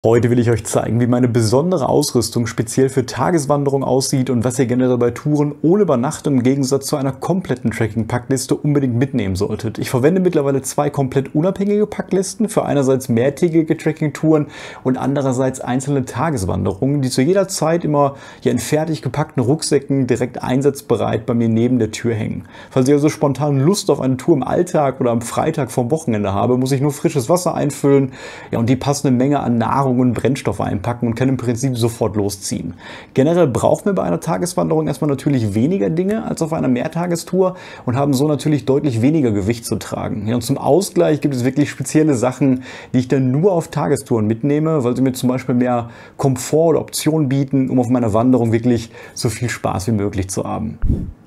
Heute will ich euch zeigen, wie meine besondere Ausrüstung speziell für Tageswanderung aussieht und was ihr generell bei Touren ohne Übernachtung im Gegensatz zu einer kompletten Tracking-Packliste unbedingt mitnehmen solltet. Ich verwende mittlerweile zwei komplett unabhängige Packlisten für einerseits mehrtägige Tracking-Touren und andererseits einzelne Tageswanderungen, die zu jeder Zeit immer hier in fertig gepackten Rucksäcken direkt einsatzbereit bei mir neben der Tür hängen. Falls ich also spontan Lust auf eine Tour im Alltag oder am Freitag vom Wochenende habe, muss ich nur frisches Wasser einfüllen, und die passende Menge an Nahrung und Brennstoffe einpacken und kann im Prinzip sofort losziehen. Generell brauchen wir bei einer Tageswanderung erstmal natürlich weniger Dinge als auf einer Mehrtagestour und haben so natürlich deutlich weniger Gewicht zu tragen. Und zum Ausgleich gibt es wirklich spezielle Sachen, die ich dann nur auf Tagestouren mitnehme, weil sie mir zum Beispiel mehr Komfort oder Optionen bieten, um auf meiner Wanderung wirklich so viel Spaß wie möglich zu haben.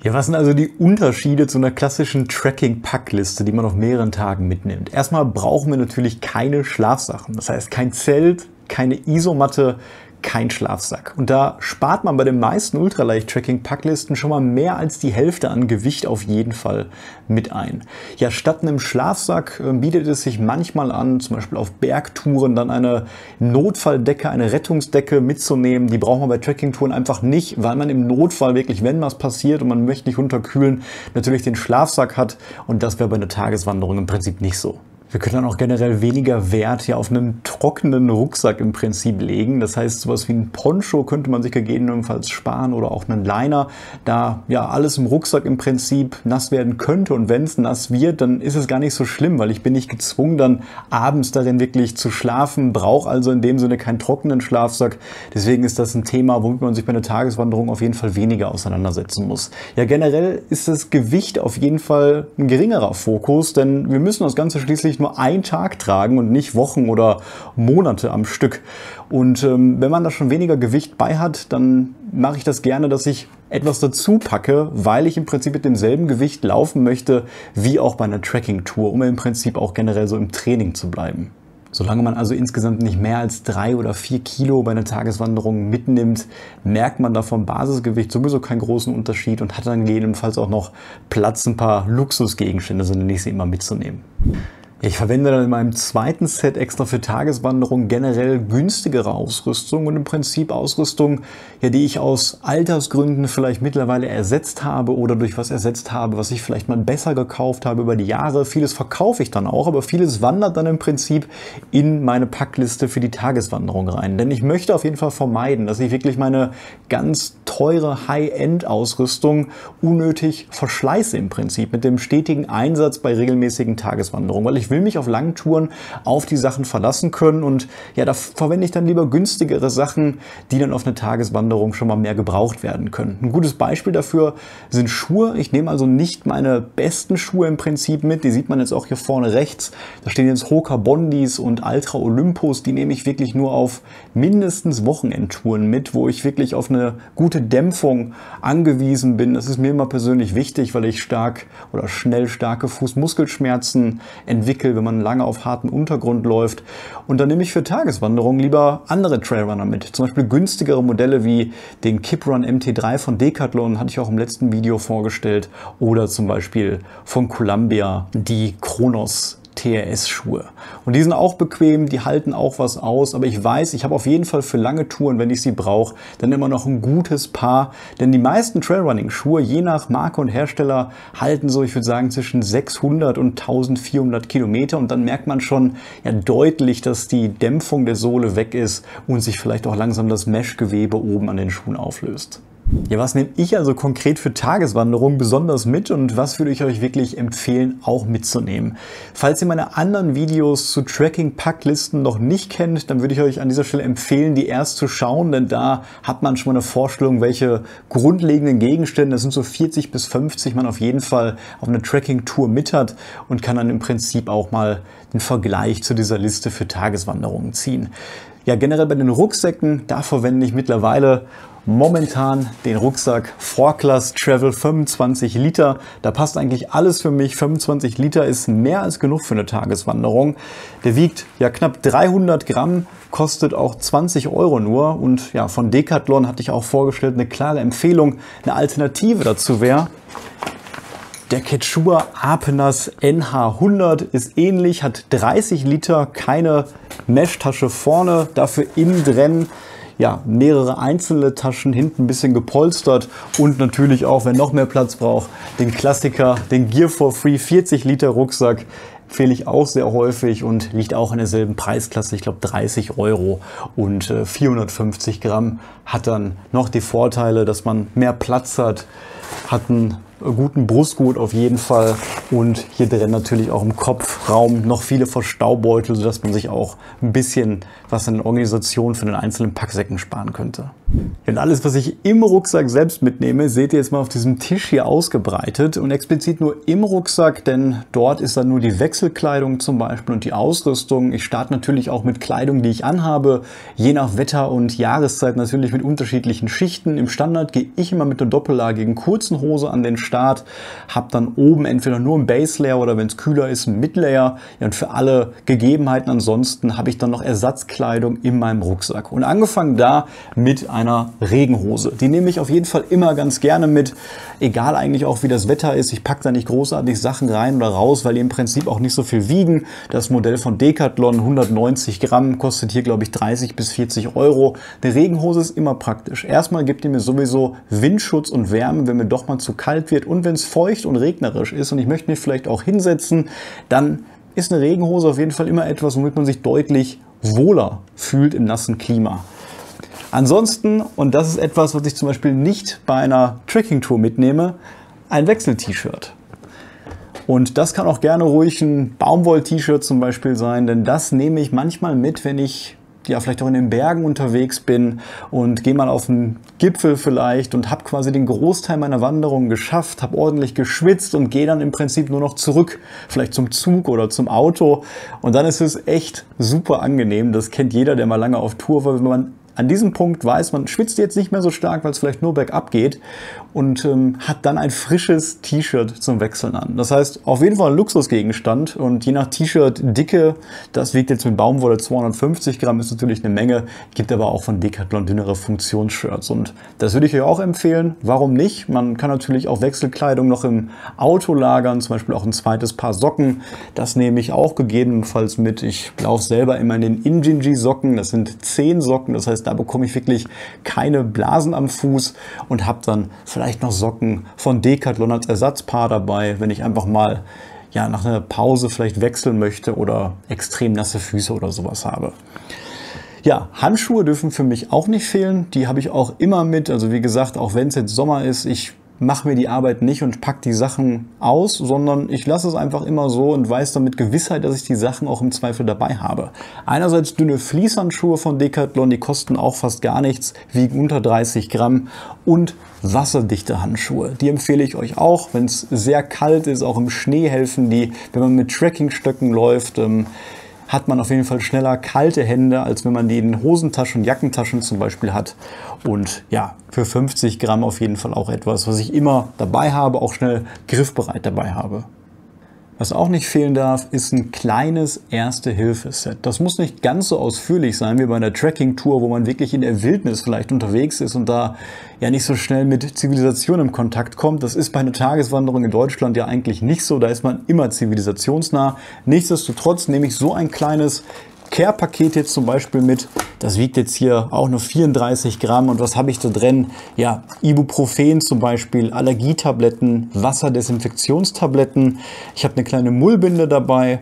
Ja, was sind also die Unterschiede zu einer klassischen Tracking-Packliste, die man auf mehreren Tagen mitnimmt? Erstmal brauchen wir natürlich keine Schlafsachen. Das heißt kein Zelt, keine Isomatte, kein Schlafsack. Und da spart man bei den meisten Ultraleicht-Tracking-Packlisten schon mal mehr als die Hälfte an Gewicht auf jeden Fall mit ein. Ja, statt einem Schlafsack bietet es sich manchmal an, zum Beispiel auf Bergtouren dann eine Notfalldecke, eine Rettungsdecke mitzunehmen. Die braucht man bei Tracking-Touren einfach nicht, weil man im Notfall wirklich, wenn was passiert und man möchte nicht unterkühlen, natürlich den Schlafsack hat, und das wäre bei einer Tageswanderung im Prinzip nicht so. Wir können dann auch generell weniger Wert hier auf einen trockenen Rucksack im Prinzip legen. Das heißt, sowas wie ein Poncho könnte man sich gegebenenfalls sparen oder auch einen Liner, da ja alles im Rucksack im Prinzip nass werden könnte. Und wenn es nass wird, dann ist es gar nicht so schlimm, weil ich bin nicht gezwungen, dann abends darin wirklich zu schlafen, brauche also in dem Sinne keinen trockenen Schlafsack. Deswegen ist das ein Thema, womit man sich bei einer Tageswanderung auf jeden Fall weniger auseinandersetzen muss. Ja, generell ist das Gewicht auf jeden Fall ein geringerer Fokus, denn wir müssen das Ganze schließlich nur einen Tag tragen und nicht Wochen oder Monate am Stück. Und wenn man da schon weniger Gewicht bei hat, dann mache ich das gerne, dass ich etwas dazu packe, weil ich im Prinzip mit demselben Gewicht laufen möchte wie auch bei einer Tracking-Tour, um im Prinzip auch generell so im Training zu bleiben. Solange man also insgesamt nicht mehr als 3 oder 4 Kilo bei einer Tageswanderung mitnimmt, merkt man da vom Basisgewicht sowieso keinen großen Unterschied und hat dann gegebenenfalls auch noch Platz, ein paar Luxusgegenstände, so nenne ich sie immer, mitzunehmen. Ich verwende dann in meinem zweiten Set extra für Tageswanderung generell günstigere Ausrüstung und im Prinzip Ausrüstung, ja, die ich aus Altersgründen vielleicht mittlerweile ersetzt habe oder durch was ersetzt habe, was ich vielleicht mal besser gekauft habe über die Jahre. Vieles verkaufe ich dann auch, aber vieles wandert dann im Prinzip in meine Packliste für die Tageswanderung rein. Denn ich möchte auf jeden Fall vermeiden, dass ich wirklich meine ganz teure High-End-Ausrüstung unnötig verschleiße im Prinzip mit dem stetigen Einsatz bei regelmäßigen Tageswanderungen, weil ich will mich auf langen Touren auf die Sachen verlassen können, und ja, da verwende ich dann lieber günstigere Sachen, die dann auf eine Tageswanderung schon mal mehr gebraucht werden können. Ein gutes Beispiel dafür sind Schuhe. Ich nehme also nicht meine besten Schuhe im Prinzip mit, die sieht man jetzt auch hier vorne rechts. Da stehen jetzt Hoka Bondis und Altra Olympus, die nehme ich wirklich nur auf mindestens Wochenendtouren mit, wo ich wirklich auf eine gute Dämpfung angewiesen bin. Das ist mir immer persönlich wichtig, weil ich schnell starke Fußmuskelschmerzen entwickle, wenn man lange auf harten Untergrund läuft. Und dann nehme ich für Tageswanderungen lieber andere Trailrunner mit. Zum Beispiel günstigere Modelle wie den Kiprun MT3 von Decathlon, hatte ich auch im letzten Video vorgestellt. Oder zum Beispiel von Columbia die Chronos TRS-Schuhe. Und die sind auch bequem, die halten auch was aus, aber ich weiß, ich habe auf jeden Fall für lange Touren, wenn ich sie brauche, dann immer noch ein gutes Paar, denn die meisten Trailrunning-Schuhe, je nach Marke und Hersteller, halten so, ich würde sagen, zwischen 600 und 1400 Kilometer, und dann merkt man schon ja deutlich, dass die Dämpfung der Sohle weg ist und sich vielleicht auch langsam das Meshgewebe oben an den Schuhen auflöst. Ja, was nehme ich also konkret für Tageswanderungen besonders mit und was würde ich euch wirklich empfehlen, auch mitzunehmen? Falls ihr meine anderen Videos zu Tracking-Packlisten noch nicht kennt, dann würde ich euch an dieser Stelle empfehlen, die erst zu schauen, denn da hat man schon mal eine Vorstellung, welche grundlegenden Gegenstände, das sind so 40 bis 50, man auf jeden Fall auf einer Tracking-Tour mit hat, und kann dann im Prinzip auch mal den Vergleich zu dieser Liste für Tageswanderungen ziehen. Ja, generell bei den Rucksäcken, da verwende ich mittlerweile momentan den Rucksack 4Class Travel 25 Liter. Da passt eigentlich alles für mich. 25 Liter ist mehr als genug für eine Tageswanderung. Der wiegt ja knapp 300 Gramm, kostet auch 20 Euro nur. Und ja, von Decathlon hatte ich auch vorgestellt, eine klare Empfehlung. Eine Alternative dazu wäre Der Quechua Apenas NH100 ist ähnlich, hat 30 Liter, keine Meshtasche vorne, dafür innen drin ja, mehrere einzelne Taschen, hinten ein bisschen gepolstert und natürlich auch, wer noch mehr Platz braucht, den Klassiker, den Gear for Free 40 Liter Rucksack. Empfehle ich auch sehr häufig und liegt auch in derselben Preisklasse, ich glaube 30 € und 450 Gramm. Hat dann noch die Vorteile, dass man mehr Platz hat, hat einen guten Brustgurt auf jeden Fall und hier drin natürlich auch im Kopfraum noch viele Verstaubeutel, sodass man sich auch ein bisschen was an der Organisation für den einzelnen Packsäcken sparen könnte. Und alles, was ich im Rucksack selbst mitnehme, seht ihr jetzt mal auf diesem Tisch hier ausgebreitet und explizit nur im Rucksack, denn dort ist dann nur die Wechselkleidung zum Beispiel und die Ausrüstung. Ich starte natürlich auch mit Kleidung, die ich anhabe, je nach Wetter und Jahreszeit natürlich mit unterschiedlichen Schichten. Im Standard gehe ich immer mit einer doppellagigen kurzen Hose an den Start, habe dann oben entweder nur ein Base Layer oder wenn es kühler ist, ein Mid Layer. Ja, und für alle Gegebenheiten ansonsten habe ich dann noch Ersatzkleidung in meinem Rucksack. Und angefangen da mit einer Regenhose. Die nehme ich auf jeden Fall immer ganz gerne mit, egal eigentlich auch wie das Wetter ist. Ich packe da nicht großartig Sachen rein oder raus, weil die im Prinzip auch nicht so viel wiegen. Das Modell von Decathlon, 190 Gramm, kostet hier glaube ich 30 bis 40 €. Eine Regenhose ist immer praktisch. Erstmal gibt die mir sowieso Windschutz und Wärme, wenn mir doch mal zu kalt wird und wenn es feucht und regnerisch ist und ich möchte mich vielleicht auch hinsetzen, dann ist eine Regenhose auf jeden Fall immer etwas, womit man sich deutlich wohler fühlt im nassen Klima. Ansonsten, und das ist etwas, was ich zum Beispiel nicht bei einer Trekking-Tour mitnehme, ein Wechsel-T-Shirt. Und das kann auch gerne ruhig ein Baumwoll-T-Shirt zum Beispiel sein, denn das nehme ich manchmal mit, wenn ich ja vielleicht auch in den Bergen unterwegs bin und gehe mal auf einen Gipfel vielleicht und habe quasi den Großteil meiner Wanderung geschafft, habe ordentlich geschwitzt und gehe dann im Prinzip nur noch zurück, vielleicht zum Zug oder zum Auto. Und dann ist es echt super angenehm. Das kennt jeder, der mal lange auf Tour war, wenn man an diesem Punkt weiß, man schwitzt jetzt nicht mehr so stark, weil es vielleicht nur bergab geht und hat dann ein frisches T-Shirt zum Wechseln an. Das heißt, auf jeden Fall ein Luxusgegenstand und je nach T-Shirt-Dicke, das wiegt jetzt mit Baumwolle 250 Gramm, ist natürlich eine Menge, gibt aber auch von Decathlon dünnere Funktionsshirts und das würde ich euch auch empfehlen. Warum nicht? Man kann natürlich auch Wechselkleidung noch im Auto lagern, zum Beispiel auch ein zweites Paar Socken. Das nehme ich auch gegebenenfalls mit. Ich laufe selber immer in den Injinji-Socken, das sind 10 Socken, das heißt, da bekomme ich wirklich keine Blasen am Fuß und habe dann vielleicht noch Socken von Decathlon als Ersatzpaar dabei, wenn ich einfach mal ja, nach einer Pause vielleicht wechseln möchte oder extrem nasse Füße oder sowas habe. Ja, Handschuhe dürfen für mich auch nicht fehlen. Die habe ich auch immer mit. Also wie gesagt, auch wenn es jetzt Sommer ist, ich mache mir die Arbeit nicht und packe die Sachen aus, sondern ich lasse es einfach immer so und weiß dann mit Gewissheit, dass ich die Sachen auch im Zweifel dabei habe. Einerseits dünne Fließhandschuhe von Decathlon, die kosten auch fast gar nichts, wiegen unter 30 Gramm und wasserdichte Handschuhe. Die empfehle ich euch auch, wenn es sehr kalt ist, auch im Schnee helfen die, wenn man mit Trekkingstöcken läuft, hat man auf jeden Fall schneller kalte Hände, als wenn man die in Hosentaschen und Jackentaschen zum Beispiel hat. Und ja, für 50 Gramm auf jeden Fall auch etwas, was ich immer dabei habe, auch schnell griffbereit dabei habe. Was auch nicht fehlen darf, ist ein kleines Erste-Hilfe-Set. Das muss nicht ganz so ausführlich sein wie bei einer Trekking-Tour, wo man wirklich in der Wildnis vielleicht unterwegs ist und da ja nicht so schnell mit Zivilisation in Kontakt kommt. Das ist bei einer Tageswanderung in Deutschland ja eigentlich nicht so. Da ist man immer zivilisationsnah. Nichtsdestotrotz nehme ich so ein kleines Care-Paket jetzt zum Beispiel mit. Das wiegt jetzt hier auch nur 34 Gramm. Und was habe ich da drin? Ja, Ibuprofen zum Beispiel, Allergietabletten, Wasserdesinfektionstabletten. Ich habe eine kleine Mullbinde dabei,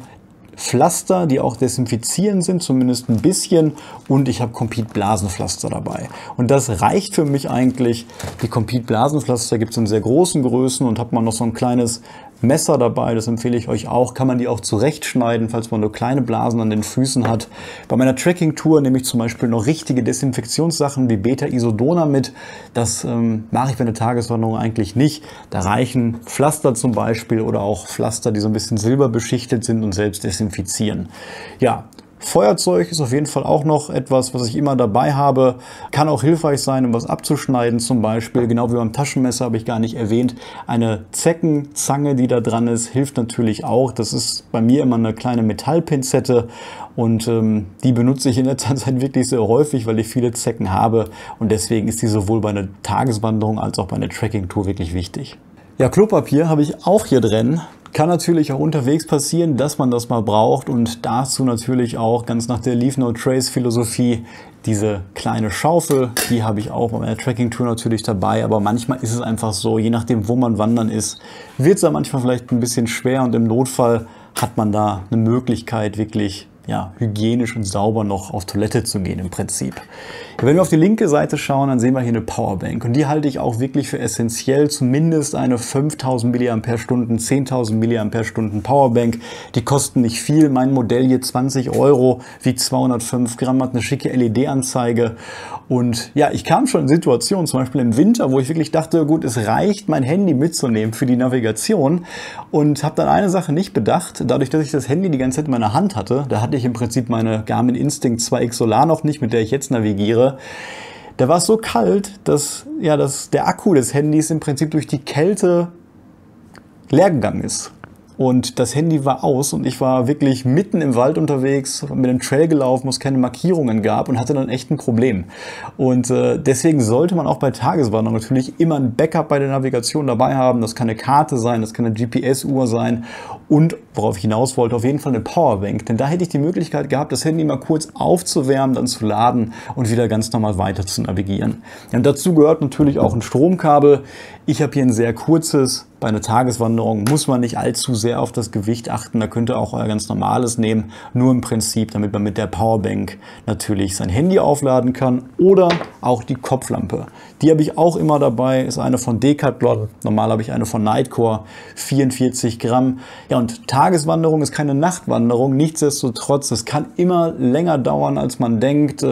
Pflaster, die auch desinfizieren sind, zumindest ein bisschen. Und ich habe Compeed Blasenpflaster dabei. Und das reicht für mich eigentlich. Die Compeed Blasenpflaster gibt es in sehr großen Größen und hat man noch so ein kleines Messer dabei, das empfehle ich euch auch. Kann man die auch zurechtschneiden, falls man nur kleine Blasen an den Füßen hat. Bei meiner Trekking-Tour nehme ich zum Beispiel noch richtige Desinfektionssachen wie Beta-Isodona mit. Das mache ich bei einer Tageswanderung eigentlich nicht. Da reichen Pflaster zum Beispiel oder auch Pflaster, die so ein bisschen silberbeschichtet sind und selbst desinfizieren. Ja. Feuerzeug ist auf jeden Fall auch noch etwas, was ich immer dabei habe. Kann auch hilfreich sein, um was abzuschneiden zum Beispiel. Genau wie beim Taschenmesser habe ich gar nicht erwähnt. Eine Zeckenzange, die da dran ist, hilft natürlich auch. Das ist bei mir immer eine kleine Metallpinzette und die benutze ich in letzter Zeit wirklich sehr häufig, weil ich viele Zecken habe. Und deswegen ist die sowohl bei einer Tageswanderung als auch bei einer Trekking-Tour wirklich wichtig. Ja, Klopapier habe ich auch hier drin. Kann natürlich auch unterwegs passieren, dass man das mal braucht und dazu natürlich auch ganz nach der Leave No Trace Philosophie diese kleine Schaufel, die habe ich auch bei meiner Trekking-Tour natürlich dabei, aber manchmal ist es einfach so, je nachdem wo man wandern ist, wird es da manchmal vielleicht ein bisschen schwer und im Notfall hat man da eine Möglichkeit wirklich hygienisch und sauber noch auf Toilette zu gehen im Prinzip. Wenn wir auf die linke Seite schauen, dann sehen wir hier eine Powerbank und die halte ich auch wirklich für essentiell, zumindest eine 5000 mAh, 10.000 mAh Powerbank. Die kosten nicht viel, mein Modell hier 20 €, wiegt 205 Gramm, hat eine schicke LED-Anzeige und ja, ich kam schon in Situationen, zum Beispiel im Winter, wo ich wirklich dachte, gut, es reicht, mein Handy mitzunehmen für die Navigation und habe dann eine Sache nicht bedacht, dadurch, dass ich das Handy die ganze Zeit in meiner Hand hatte, da hatte ich im Prinzip meine Garmin Instinct 2X Solar noch nicht, mit der ich jetzt navigiere. Da war es so kalt, dass der Akku des Handys im Prinzip durch die Kälte leer gegangen ist. Und das Handy war aus und ich war wirklich mitten im Wald unterwegs, mit einem Trail gelaufen, wo es keine Markierungen gab und hatte dann echt ein Problem. Und deswegen sollte man auch bei Tageswanderung natürlich immer ein Backup bei der Navigation dabei haben. Das kann eine Karte sein, das kann eine GPS-Uhr sein und, worauf ich hinaus wollte, auf jeden Fall eine Powerbank. Denn da hätte ich die Möglichkeit gehabt, das Handy mal kurz aufzuwärmen, dann zu laden und wieder ganz normal weiter zu navigieren. Und dazu gehört natürlich auch ein Stromkabel. Ich habe hier ein sehr kurzes. Bei einer Tageswanderung muss man nicht allzu sehr auf das Gewicht achten. Da könnt ihr auch euer ganz normales nehmen. Nur im Prinzip, damit man mit der Powerbank natürlich sein Handy aufladen kann oder auch die Kopflampe. Die habe ich auch immer dabei. Ist eine von Decathlon. Normal habe ich eine von Nightcore. 44 Gramm. Ja, und Tageswanderung ist keine Nachtwanderung. Nichtsdestotrotz, es kann immer länger dauern, als man denkt.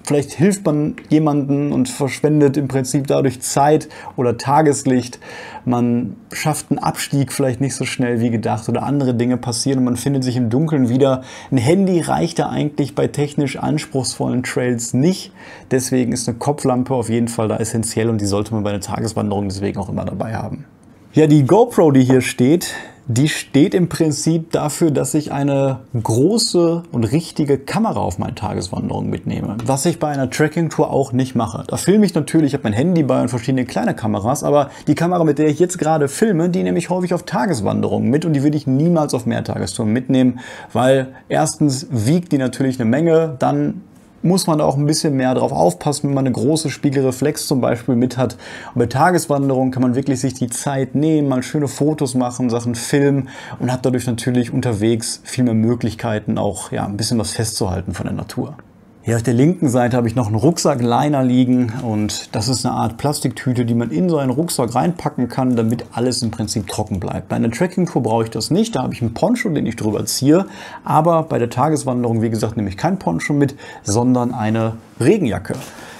Vielleicht hilft man jemandem und verschwendet im Prinzip dadurch Zeit oder Tageslicht. Man schafft einen Abstieg vielleicht nicht so schnell wie gedacht oder andere Dinge passieren und man findet sich im Dunkeln wieder. Ein Handy reicht da eigentlich bei technisch anspruchsvollen Trails nicht. Deswegen ist eine Kopflampe auf jeden Fall da essentiell und die sollte man bei einer Tageswanderung deswegen auch immer dabei haben. Ja, die GoPro, die hier steht, die steht im Prinzip dafür, dass ich eine große und richtige Kamera auf meine Tageswanderung mitnehme. Was ich bei einer Trekking-Tour auch nicht mache. Da filme ich natürlich, ich habe mein Handy bei und verschiedene kleine Kameras, aber die Kamera, mit der ich jetzt gerade filme, die nehme ich häufig auf Tageswanderungen mit und die würde ich niemals auf Mehrtagestouren mitnehmen, weil erstens wiegt die natürlich eine Menge, dann muss man da auch ein bisschen mehr drauf aufpassen, wenn man eine große Spiegelreflex zum Beispiel mit hat. Und bei Tageswanderungen kann man wirklich sich die Zeit nehmen, mal schöne Fotos machen, Sachen filmen und hat dadurch natürlich unterwegs viel mehr Möglichkeiten, auch ein bisschen was festzuhalten von der Natur. Hier auf der linken Seite habe ich noch einen Rucksackliner liegen und das ist eine Art Plastiktüte, die man in so einen Rucksack reinpacken kann, damit alles im Prinzip trocken bleibt. Bei einer Trekkingtour brauche ich das nicht, da habe ich einen Poncho, den ich drüber ziehe, aber bei der Tageswanderung, wie gesagt, nehme ich kein Poncho mit, sondern eine Regenjacke.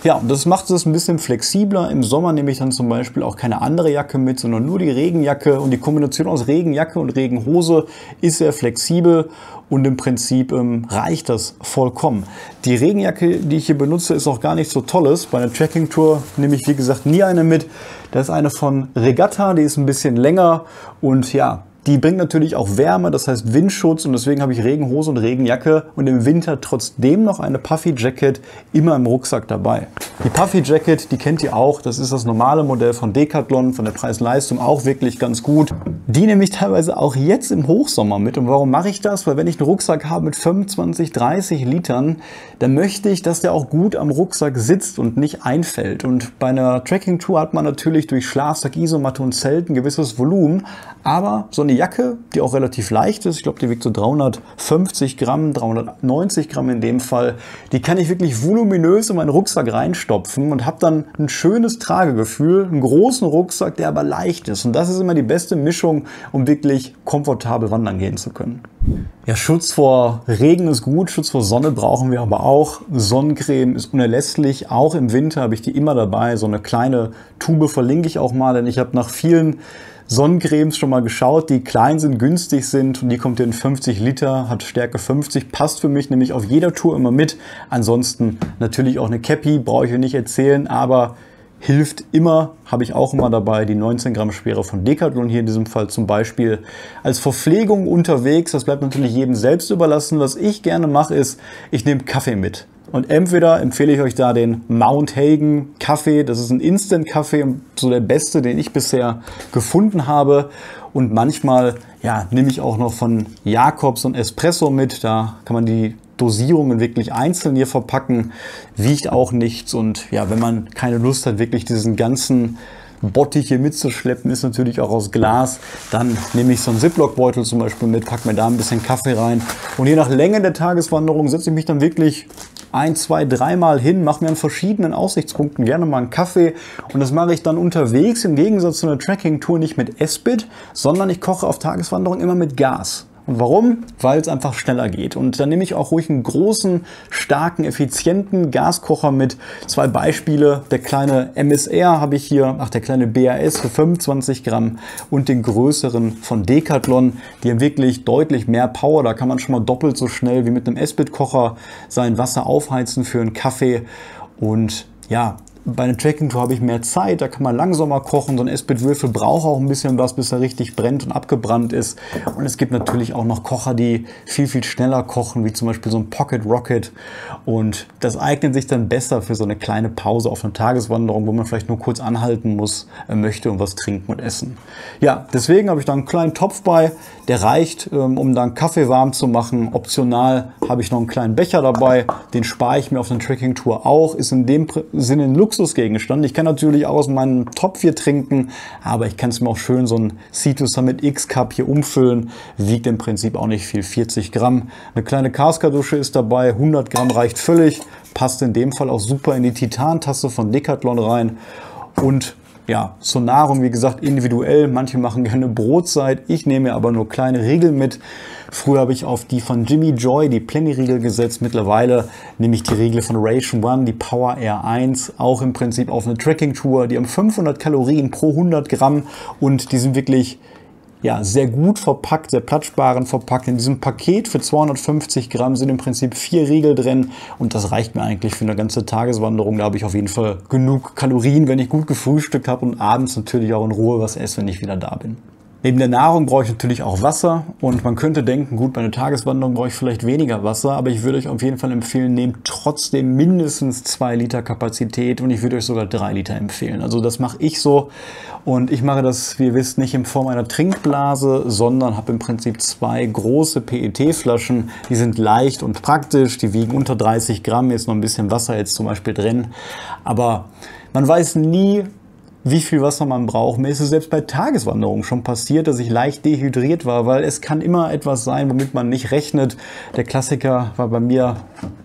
Ja, und das macht es ein bisschen flexibler. Im Sommer nehme ich dann zum Beispiel auch keine andere Jacke mit, sondern nur die Regenjacke. Und die Kombination aus Regenjacke und Regenhose ist sehr flexibel und im Prinzip reicht das vollkommen. Die Regenjacke, die ich hier benutze, ist auch gar nicht so tolles. Bei einer Trekkingtour nehme ich, wie gesagt, nie eine mit. Das ist eine von Regatta, die ist ein bisschen länger und ja, die bringt natürlich auch Wärme, das heißt Windschutz und deswegen habe ich Regenhose und Regenjacke und im Winter trotzdem noch eine Puffy Jacket immer im Rucksack dabei. Die Puffy Jacket, die kennt ihr auch, das ist das normale Modell von Decathlon, von der Preis-Leistung auch wirklich ganz gut. Die nehme ich teilweise auch jetzt im Hochsommer mit und warum mache ich das? Weil wenn ich einen Rucksack habe mit 25, 30 Litern, dann möchte ich, dass der auch gut am Rucksack sitzt und nicht einfällt. Und bei einer Trekking-Tour hat man natürlich durch Schlafsack, Isomatte und Zelt ein gewisses Volumen, aber so eine Jacke, die auch relativ leicht ist, ich glaube, die wiegt so 350 Gramm, 390 Gramm in dem Fall, die kann ich wirklich voluminös in meinen Rucksack reinstopfen und habe dann ein schönes Tragegefühl, einen großen Rucksack, der aber leicht ist. Und das ist immer die beste Mischung, um wirklich komfortabel wandern gehen zu können. Ja, Schutz vor Regen ist gut, Schutz vor Sonne brauchen wir aber auch. Sonnencreme ist unerlässlich, auch im Winter habe ich die immer dabei. So eine kleine Tube verlinke ich auch mal, denn ich habe nach vielen Sonnencremes schon mal geschaut, die klein sind, günstig sind und die kommt in 50 Liter, hat Stärke 50, passt für mich nämlich auf jeder Tour immer mit. Ansonsten natürlich auch eine Cappy, brauche ich euch nicht erzählen, aber hilft immer, habe ich auch immer dabei, die 19 Gramm schwere von Decathlon hier in diesem Fall zum Beispiel als Verpflegung unterwegs. Das bleibt natürlich jedem selbst überlassen. Was ich gerne mache ist, ich nehme Kaffee mit. Und entweder empfehle ich euch da den Mount Hagen Kaffee, das ist ein Instant-Kaffee, so der beste, den ich bisher gefunden habe. Und manchmal ja, nehme ich auch noch von Jacobs und Espresso mit, da kann man die Dosierungen wirklich einzeln hier verpacken, wiegt auch nichts. Und ja, wenn man keine Lust hat, wirklich diesen ganzen Bottich hier mitzuschleppen, ist natürlich auch aus Glas. Dann nehme ich so einen Ziploc-Beutel zum Beispiel mit, packe mir da ein bisschen Kaffee rein. Und je nach Länge der Tageswanderung setze ich mich dann wirklich 1, 2, 3 Mal hin, mache mir an verschiedenen Aussichtspunkten gerne mal einen Kaffee. Und das mache ich dann unterwegs, im Gegensatz zu einer Trekking-Tour, nicht mit Esbit, sondern ich koche auf Tageswanderung immer mit Gas. Und warum? Weil es einfach schneller geht. Und dann nehme ich auch ruhig einen großen, starken, effizienten Gaskocher mit. 2 Beispiele. Der kleine MSR habe ich hier, der kleine BAS für 25 Gramm und den größeren von Decathlon. Die haben wirklich deutlich mehr Power. Da kann man schon mal doppelt so schnell wie mit einem Esbit-Kocher sein Wasser aufheizen für einen Kaffee. Und ja, bei einer Trekking-Tour habe ich mehr Zeit, da kann man langsamer kochen. So ein Esbit-Würfel braucht auch ein bisschen was, bis er richtig brennt und abgebrannt ist. Und es gibt natürlich auch noch Kocher, die viel, viel schneller kochen, wie zum Beispiel so ein Pocket Rocket. Und das eignet sich dann besser für so eine kleine Pause auf einer Tageswanderung, wo man vielleicht nur kurz anhalten möchte und was trinken und essen. Ja, deswegen habe ich da einen kleinen Topf bei, der reicht, um dann Kaffee warm zu machen. Optional habe ich noch einen kleinen Becher dabei, den spare ich mir auf einer Trekking-Tour auch. Ist in dem Sinne ein Luxusgegenstand. Ich kann natürlich auch aus meinem Topf hier trinken, aber ich kann es mir auch schön so ein C2 Summit X Cup hier umfüllen. Wiegt im Prinzip auch nicht viel, 40 Gramm. Eine kleine Kaskadusche ist dabei, 100 Gramm reicht völlig. Passt in dem Fall auch super in die Titantasse von Decathlon rein. Und ja, zur Nahrung, wie gesagt, individuell. Manche machen gerne Brotzeit. Ich nehme mir aber nur kleine Riegel mit. Früher habe ich auf die von Jimmy Joy, die Plenty-Riegel gesetzt. Mittlerweile nehme ich die Riegel von Ration One, die Power Air 1. Auch im Prinzip auf eine Trekking-Tour. Die haben 500 Kalorien pro 100 Gramm und die sind wirklich ja, sehr gut verpackt, sehr platzsparend verpackt. In diesem Paket für 250 Gramm sind im Prinzip 4 Riegel drin und das reicht mir eigentlich für eine ganze Tageswanderung. Da habe ich auf jeden Fall genug Kalorien, wenn ich gut gefrühstückt habe und abends natürlich auch in Ruhe was esse, wenn ich wieder da bin. Neben der Nahrung brauche ich natürlich auch Wasser und man könnte denken, gut, bei einer Tageswanderung brauche ich vielleicht weniger Wasser, aber ich würde euch auf jeden Fall empfehlen, nehmt trotzdem mindestens 2 Liter Kapazität und ich würde euch sogar 3 Liter empfehlen. Also das mache ich so und ich mache das, wie ihr wisst, nicht in Form einer Trinkblase, sondern habe im Prinzip 2 große PET-Flaschen, die sind leicht und praktisch, die wiegen unter 30 Gramm, ist noch ein bisschen Wasser jetzt zum Beispiel drin, aber man weiß nie, wie viel Wasser man braucht. Mir ist es selbst bei Tageswanderungen schon passiert, dass ich leicht dehydriert war, weil es kann immer etwas sein, womit man nicht rechnet. Der Klassiker war bei mir,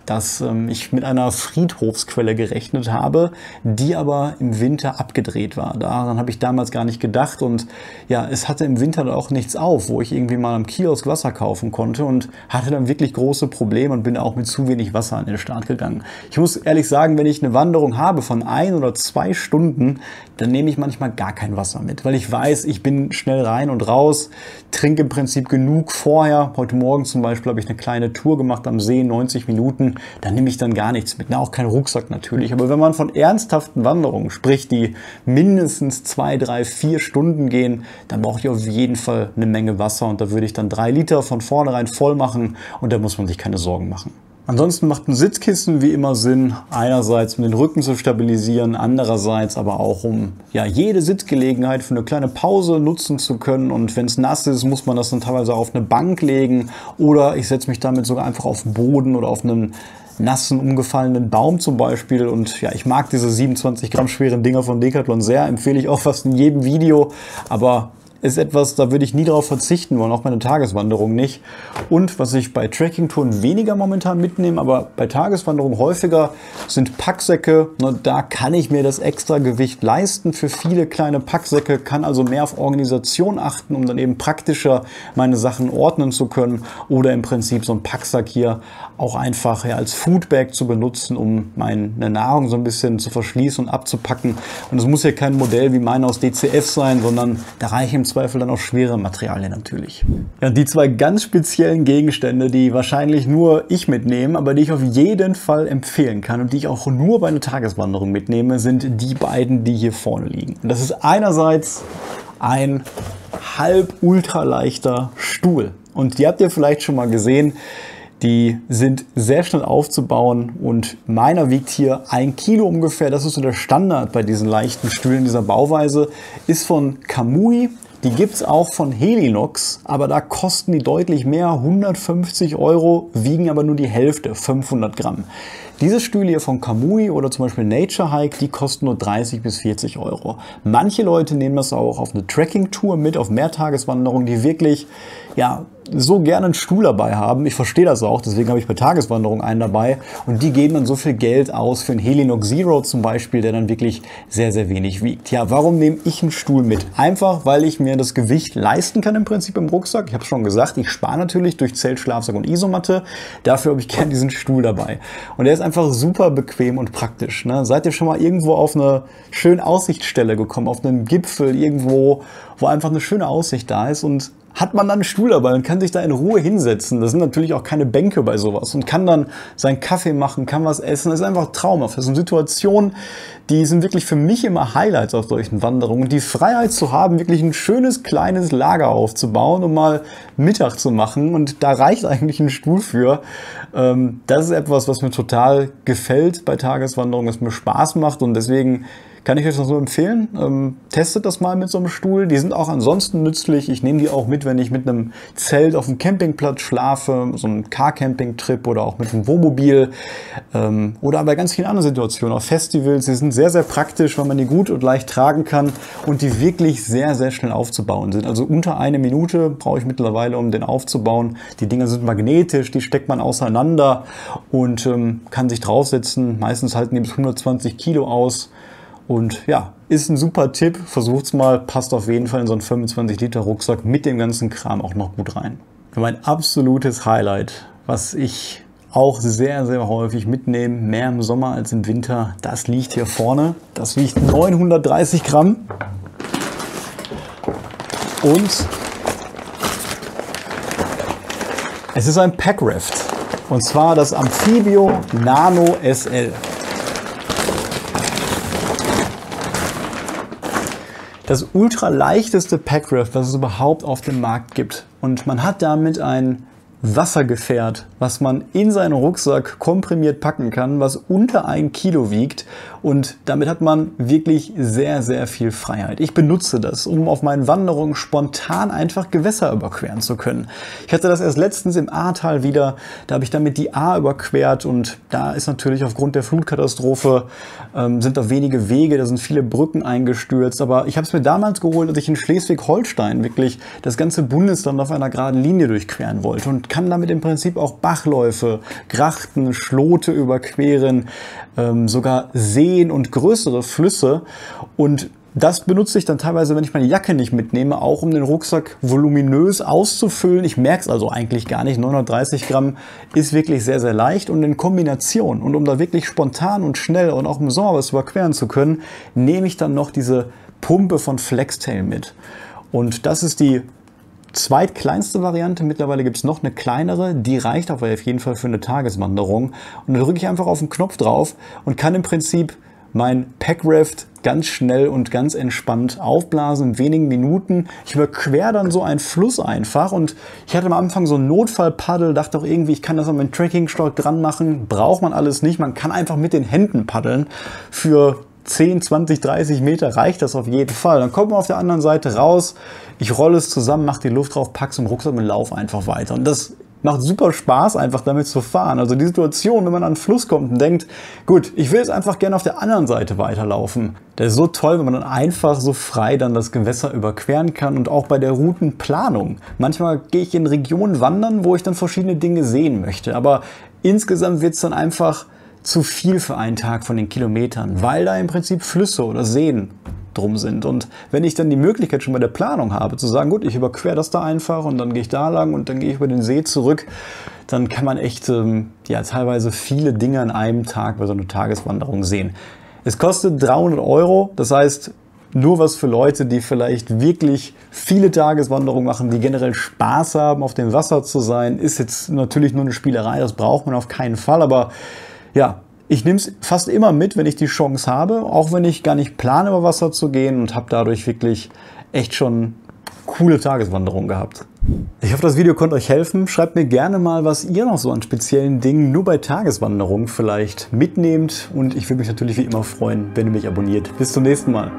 dass ich mit einer Friedhofsquelle gerechnet habe, die aber im Winter abgedreht war. Daran habe ich damals gar nicht gedacht und ja, es hatte im Winter auch nichts auf, wo ich irgendwie mal am Kiosk Wasser kaufen konnte und hatte dann wirklich große Probleme und bin auch mit zu wenig Wasser an den Start gegangen. Ich muss ehrlich sagen, wenn ich eine Wanderung habe von 1 oder 2 Stunden, dann nehme ich manchmal gar kein Wasser mit, weil ich weiß, ich bin schnell rein und raus, trinke im Prinzip genug vorher. Heute Morgen zum Beispiel habe ich eine kleine Tour gemacht am See, 90 Minuten, da nehme ich dann gar nichts mit. Na, auch keinen Rucksack natürlich, aber wenn man von ernsthaften Wanderungen spricht, die mindestens 2, 3, 4 Stunden gehen, dann brauche ich auf jeden Fall eine Menge Wasser und da würde ich dann 3 Liter von vornherein voll machen und da muss man sich keine Sorgen machen. Ansonsten macht ein Sitzkissen wie immer Sinn, einerseits um den Rücken zu stabilisieren, andererseits aber auch um ja, jede Sitzgelegenheit für eine kleine Pause nutzen zu können und wenn es nass ist, muss man das dann teilweise auf eine Bank legen oder ich setze mich damit sogar einfach auf den Boden oder auf einen nassen, umgefallenen Baum zum Beispiel und ja, ich mag diese 27 Gramm schweren Dinger von Decathlon sehr, empfehle ich auch fast in jedem Video, aber ist etwas, da würde ich nie darauf verzichten wollen, auch meine Tageswanderung nicht. Und was ich bei Trekking-Touren weniger momentan mitnehme, aber bei Tageswanderungen häufiger, sind Packsäcke. Da kann ich mir das extra Gewicht leisten für viele kleine Packsäcke, kann also mehr auf Organisation achten, um dann eben praktischer meine Sachen ordnen zu können. Oder im Prinzip so ein Packsack hier auch einfach ja, als Foodbag zu benutzen, um meine Nahrung so ein bisschen zu verschließen und abzupacken. Und es muss ja kein Modell wie meine aus DCF sein, sondern da reichen im Zweifel dann auch schwere Materialien natürlich. Ja, die 2 ganz speziellen Gegenstände, die wahrscheinlich nur ich mitnehme, aber die ich auf jeden Fall empfehlen kann und die ich auch nur bei einer Tageswanderung mitnehme, sind die beiden, die hier vorne liegen. Und das ist einerseits ein halb ultraleichter Stuhl. Und die habt ihr vielleicht schon mal gesehen. Die sind sehr schnell aufzubauen und meiner wiegt hier 1 Kilo ungefähr. Das ist so der Standard bei diesen leichten Stühlen dieser Bauweise. Ist von Kamui. Die gibt es auch von Helinox, aber da kosten die deutlich mehr, 150 €, wiegen aber nur die Hälfte, 500 Gramm. Diese Stühle hier von Kamui oder zum Beispiel Nature Hike, die kosten nur 30 bis 40 €. Manche Leute nehmen das auch auf eine Trekking-Tour mit, auf Mehrtageswanderungen, die wirklich ja, so gerne einen Stuhl dabei haben. Ich verstehe das auch, deswegen habe ich bei Tageswanderungen einen dabei. Und die geben dann so viel Geld aus für einen Helinox Zero zum Beispiel, der dann wirklich sehr, sehr wenig wiegt. Ja, warum nehme ich einen Stuhl mit? Einfach, weil ich mir das Gewicht leisten kann im Prinzip im Rucksack. Ich habe es schon gesagt, ich spare natürlich durch Zelt, Schlafsack und Isomatte. Dafür habe ich gerne diesen Stuhl dabei. Und der ist einfach super bequem und praktisch. Ne? Seid ihr schon mal irgendwo auf eine schöne Aussichtsstelle gekommen, auf einen Gipfel irgendwo, wo einfach eine schöne Aussicht da ist und hat man dann einen Stuhl dabei und kann sich da in Ruhe hinsetzen. Das sind natürlich auch keine Bänke bei sowas und kann dann seinen Kaffee machen, kann was essen. Das ist einfach traumhaft. Das sind Situationen, die sind wirklich für mich immer Highlights auf solchen Wanderungen. Und die Freiheit zu haben, wirklich ein schönes kleines Lager aufzubauen und mal Mittag zu machen. Und da reicht eigentlich ein Stuhl für. Das ist etwas, was mir total gefällt bei Tageswanderungen, was mir Spaß macht und deswegen kann ich euch das nur empfehlen. Testet das mal mit so einem Stuhl. Die sind auch ansonsten nützlich. Ich nehme die auch mit, wenn ich mit einem Zelt auf dem Campingplatz schlafe, so einem Car-Camping-Trip oder auch mit einem Wohnmobil oder bei ganz vielen anderen Situationen, auf Festivals. Die sind sehr, sehr praktisch, weil man die gut und leicht tragen kann und die wirklich sehr, sehr schnell aufzubauen sind. Also unter 1 Minute brauche ich mittlerweile, um den aufzubauen. Die Dinger sind magnetisch, die steckt man auseinander und kann sich draufsetzen. Meistens halten die bis 120 Kilo aus. Und ja, ist ein super Tipp. Versucht's mal, passt auf jeden Fall in so einen 25 Liter Rucksack mit dem ganzen Kram auch noch gut rein. Mein absolutes Highlight, was ich auch sehr, sehr häufig mitnehme, mehr im Sommer als im Winter, das liegt hier vorne. Das wiegt 930 Gramm. Und es ist ein Packraft. Und zwar das Amphibio Nano SL. Das ultraleichteste Packraft, was es überhaupt auf dem Markt gibt. Und man hat damit ein Wassergefährt, was man in seinen Rucksack komprimiert packen kann, was unter 1 Kilo wiegt. Und damit hat man wirklich sehr, sehr viel Freiheit. Ich benutze das, um auf meinen Wanderungen spontan einfach Gewässer überqueren zu können. Ich hatte das erst letztens im Ahrtal wieder. Da habe ich damit die Ahr überquert und da ist natürlich aufgrund der Flutkatastrophe sind da wenige Wege, da sind viele Brücken eingestürzt. Aber ich habe es mir damals geholt, als ich in Schleswig-Holstein wirklich das ganze Bundesland auf einer geraden Linie durchqueren wollte und kann damit im Prinzip auch Bachläufe, Grachten, Schlote überqueren, sogar Seen und größere Flüsse. Und das benutze ich dann teilweise, wenn ich meine Jacke nicht mitnehme, auch um den Rucksack voluminös auszufüllen. Ich merke es also eigentlich gar nicht. 930 Gramm ist wirklich sehr, sehr leicht. Und in Kombination und um da wirklich spontan und schnell und auch im Sommer was überqueren zu können, nehme ich dann noch diese Pumpe von Flextail mit. Und das ist die zweitkleinste Variante. Mittlerweile gibt es noch eine kleinere, die reicht aber auf jeden Fall für eine Tageswanderung. Und da drücke ich einfach auf den Knopf drauf und kann im Prinzip mein Packraft ganz schnell und ganz entspannt aufblasen in wenigen Minuten. Ich überquere dann so einen Fluss einfach und ich hatte am Anfang so ein Notfallpaddel, dachte auch irgendwie, ich kann das an meinen Trekkingstock dran machen. Braucht man alles nicht. Man kann einfach mit den Händen paddeln. Für 10, 20, 30 Meter reicht das auf jeden Fall. Dann kommt man auf der anderen Seite raus, ich rolle es zusammen, mache die Luft drauf, packe es im Rucksack und laufe einfach weiter. Und das macht super Spaß, einfach damit zu fahren. Also die Situation, wenn man an den Fluss kommt und denkt, gut, ich will jetzt einfach gerne auf der anderen Seite weiterlaufen. Das ist so toll, wenn man dann einfach so frei dann das Gewässer überqueren kann und auch bei der Routenplanung. Manchmal gehe ich in Regionen wandern, wo ich dann verschiedene Dinge sehen möchte. Aber insgesamt wird es dann einfach zu viel für einen Tag von den Kilometern, weil da im Prinzip Flüsse oder Seen drum sind. Und wenn ich dann die Möglichkeit schon bei der Planung habe, zu sagen, gut, ich überquere das da einfach und dann gehe ich da lang und dann gehe ich über den See zurück, dann kann man echt ja, teilweise viele Dinge an einem Tag bei so einer Tageswanderung sehen. Es kostet 300 €, das heißt, nur was für Leute, die vielleicht wirklich viele Tageswanderungen machen, die generell Spaß haben, auf dem Wasser zu sein, ist jetzt natürlich nur eine Spielerei, das braucht man auf keinen Fall, aber ja, ich nehme es fast immer mit, wenn ich die Chance habe, auch wenn ich gar nicht plane, über Wasser zu gehen und habe dadurch wirklich echt schon coole Tageswanderung gehabt. Ich hoffe, das Video konnte euch helfen. Schreibt mir gerne mal, was ihr noch so an speziellen Dingen nur bei Tageswanderungen vielleicht mitnehmt. Und ich würde mich natürlich wie immer freuen, wenn ihr mich abonniert. Bis zum nächsten Mal.